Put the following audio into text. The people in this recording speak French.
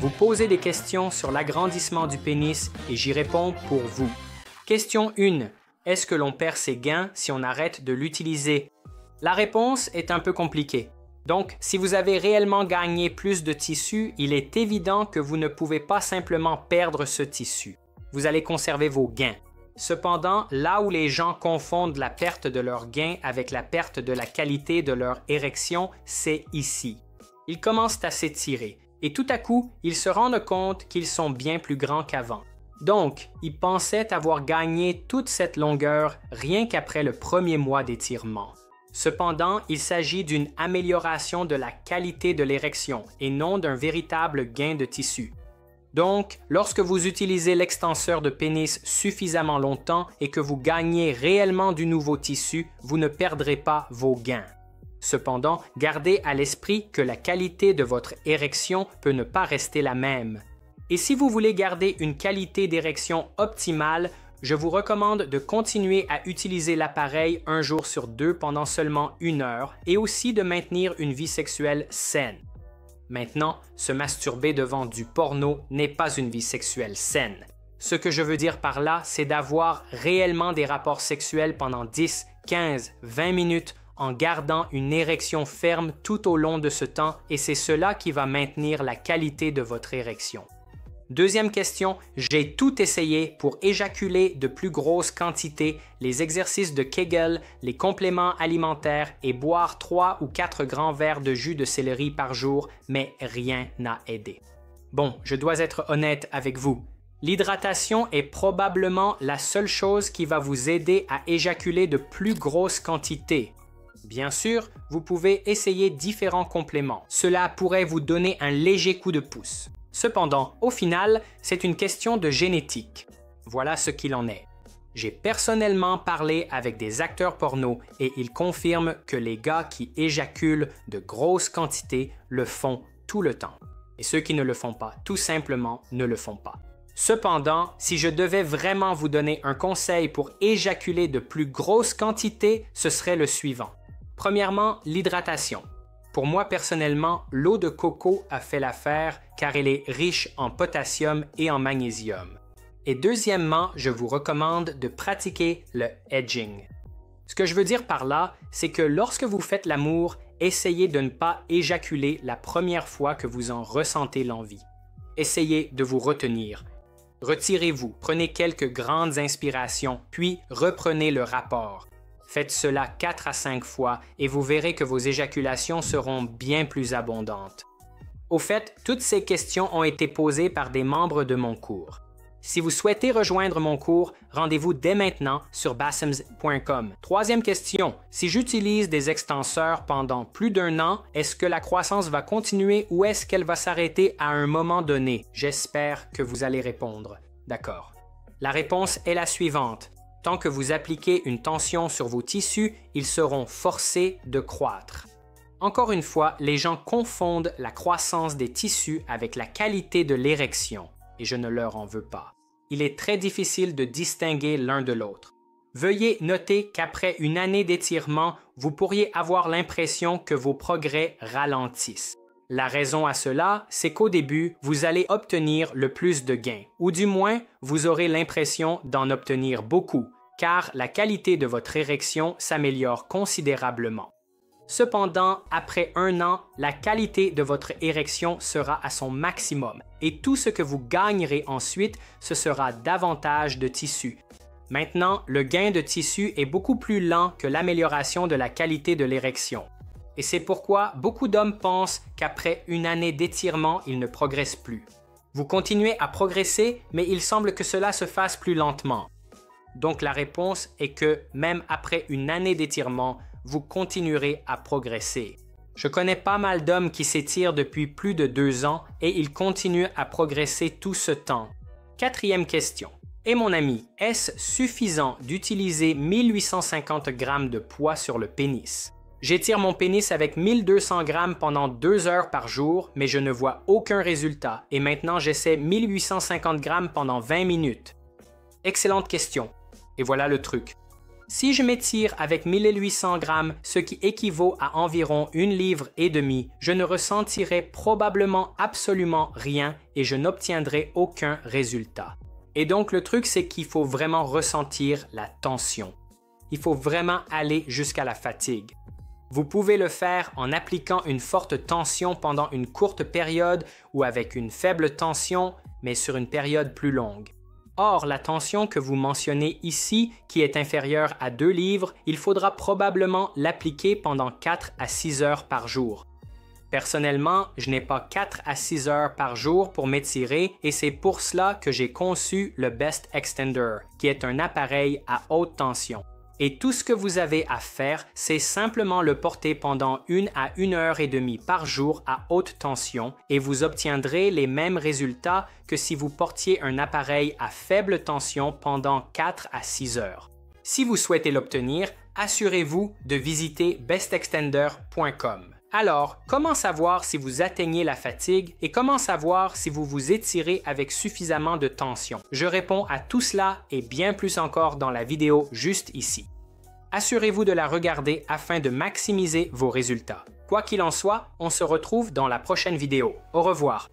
Vous posez des questions sur l'agrandissement du pénis et j'y réponds pour vous. Question 1. Est-ce que l'on perd ses gains si on arrête de l'utiliser? La réponse est un peu compliquée. Donc, si vous avez réellement gagné plus de tissu, il est évident que vous ne pouvez pas simplement perdre ce tissu. Vous allez conserver vos gains. Cependant, là où les gens confondent la perte de leurs gains avec la perte de la qualité de leur érection, c'est ici. Ils commencent à s'étirer et tout à coup, ils se rendent compte qu'ils sont bien plus grands qu'avant. Donc, ils pensaient avoir gagné toute cette longueur rien qu'après le premier mois d'étirement. Cependant, il s'agit d'une amélioration de la qualité de l'érection et non d'un véritable gain de tissu. Donc, lorsque vous utilisez l'extenseur de pénis suffisamment longtemps et que vous gagnez réellement du nouveau tissu, vous ne perdrez pas vos gains. Cependant, gardez à l'esprit que la qualité de votre érection peut ne pas rester la même. Et si vous voulez garder une qualité d'érection optimale, je vous recommande de continuer à utiliser l'appareil un jour sur deux pendant seulement 1 heure et aussi de maintenir une vie sexuelle saine. Maintenant, se masturber devant du porno n'est pas une vie sexuelle saine. Ce que je veux dire par là, c'est d'avoir réellement des rapports sexuels pendant 10, 15, 20 minutes en gardant une érection ferme tout au long de ce temps et c'est cela qui va maintenir la qualité de votre érection. Deuxième question, j'ai tout essayé pour éjaculer de plus grosses quantités, les exercices de Kegel, les compléments alimentaires et boire 3 ou 4 grands verres de jus de céleri par jour, mais rien n'a aidé. Bon, je dois être honnête avec vous. L'hydratation est probablement la seule chose qui va vous aider à éjaculer de plus grosses quantités. Bien sûr, vous pouvez essayer différents compléments. Cela pourrait vous donner un léger coup de pouce. Cependant, au final, c'est une question de génétique. Voilà ce qu'il en est. J'ai personnellement parlé avec des acteurs porno et ils confirment que les gars qui éjaculent de grosses quantités le font tout le temps. Et ceux qui ne le font pas, tout simplement, ne le font pas. Cependant, si je devais vraiment vous donner un conseil pour éjaculer de plus grosses quantités, ce serait le suivant. Premièrement, l'hydratation. Pour moi personnellement, l'eau de coco a fait l'affaire car elle est riche en potassium et en magnésium. Et deuxièmement, je vous recommande de pratiquer le edging. Ce que je veux dire par là, c'est que lorsque vous faites l'amour, essayez de ne pas éjaculer la première fois que vous en ressentez l'envie. Essayez de vous retenir. Retirez-vous, prenez quelques grandes inspirations, puis reprenez le rapport. Faites cela 4 à 5 fois et vous verrez que vos éjaculations seront bien plus abondantes. Au fait, toutes ces questions ont été posées par des membres de mon cours. Si vous souhaitez rejoindre mon cours, rendez-vous dès maintenant sur bassems.com. Troisième question, si j'utilise des extenseurs pendant plus d'1 an, est-ce que la croissance va continuer ou est-ce qu'elle va s'arrêter à un moment donné? J'espère que vous allez répondre. D'accord. La réponse est la suivante. Tant que vous appliquez une tension sur vos tissus, ils seront forcés de croître. Encore une fois, les gens confondent la croissance des tissus avec la qualité de l'érection, et je ne leur en veux pas. Il est très difficile de distinguer l'un de l'autre. Veuillez noter qu'après 1 année d'étirement, vous pourriez avoir l'impression que vos progrès ralentissent. La raison à cela, c'est qu'au début, vous allez obtenir le plus de gains, ou du moins, vous aurez l'impression d'en obtenir beaucoup, car la qualité de votre érection s'améliore considérablement. Cependant, après 1 an, la qualité de votre érection sera à son maximum et tout ce que vous gagnerez ensuite, ce sera davantage de tissu. Maintenant, le gain de tissu est beaucoup plus lent que l'amélioration de la qualité de l'érection. Et c'est pourquoi beaucoup d'hommes pensent qu'après 1 année d'étirement, ils ne progressent plus. Vous continuez à progresser, mais il semble que cela se fasse plus lentement. Donc la réponse est que même après 1 année d'étirement, vous continuerez à progresser. Je connais pas mal d'hommes qui s'étirent depuis plus de 2 ans et ils continuent à progresser tout ce temps. Quatrième question. Et mon ami, est-ce suffisant d'utiliser 1850 grammes de poids sur le pénis? J'étire mon pénis avec 1200 grammes pendant 2 heures par jour, mais je ne vois aucun résultat et maintenant j'essaie 1850 grammes pendant 20 minutes. Excellente question. Et voilà le truc. Si je m'étire avec 1800 grammes, ce qui équivaut à environ 1,5 livre, je ne ressentirai probablement absolument rien et je n'obtiendrai aucun résultat. Et donc le truc, c'est qu'il faut vraiment ressentir la tension. Il faut vraiment aller jusqu'à la fatigue. Vous pouvez le faire en appliquant une forte tension pendant une courte période ou avec une faible tension, mais sur une période plus longue. Or, la tension que vous mentionnez ici, qui est inférieure à 2 livres, il faudra probablement l'appliquer pendant 4 à 6 heures par jour. Personnellement, je n'ai pas 4 à 6 heures par jour pour m'étirer et c'est pour cela que j'ai conçu le Best Extender, qui est un appareil à haute tension. Et tout ce que vous avez à faire, c'est simplement le porter pendant 1 à 1 heure et demie par jour à haute tension et vous obtiendrez les mêmes résultats que si vous portiez un appareil à faible tension pendant 4 à 6 heures. Si vous souhaitez l'obtenir, assurez-vous de visiter bestextender.com. Alors, comment savoir si vous atteignez la fatigue et comment savoir si vous vous étirez avec suffisamment de tension? Je réponds à tout cela et bien plus encore dans la vidéo juste ici. Assurez-vous de la regarder afin de maximiser vos résultats. Quoi qu'il en soit, on se retrouve dans la prochaine vidéo. Au revoir.